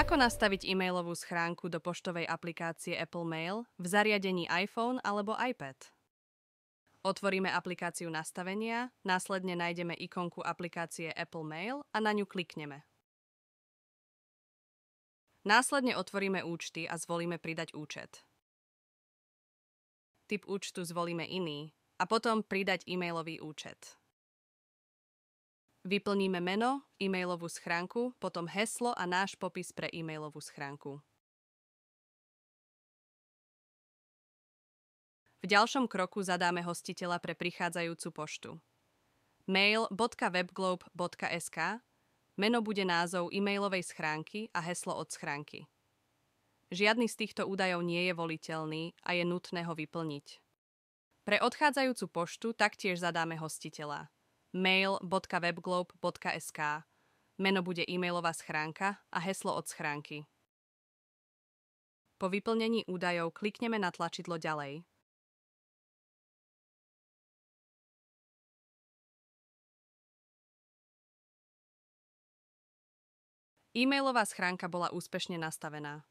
Ako nastaviť e-mailovú schránku do poštovej aplikácie Apple Mail v zariadení iPhone alebo iPad? Otvoríme aplikáciu nastavenia, následne nájdeme ikonku aplikácie Apple Mail a na ňu klikneme. Následne otvoríme účty a zvolíme pridať účet. Typ účtu zvolíme iný a potom pridať e-mailový účet. Vyplníme meno, e-mailovú schránku, potom heslo a náš popis pre e-mailovú schránku. V ďalšom kroku zadáme hostiteľa pre prichádzajúcu poštu. mail.webglobe.sk. Meno bude názov e-mailovej schránky a heslo od schránky. Žiadny z týchto údajov nie je voliteľný a je nutné ho vyplniť. Pre odchádzajúcu poštu taktiež zadáme hostiteľa. mail.webglobe.sk. Meno bude e-mailová schránka a heslo od schránky. Po vyplnení údajov klikneme na tlačidlo Ďalej. E-mailová schránka bola úspešne nastavená.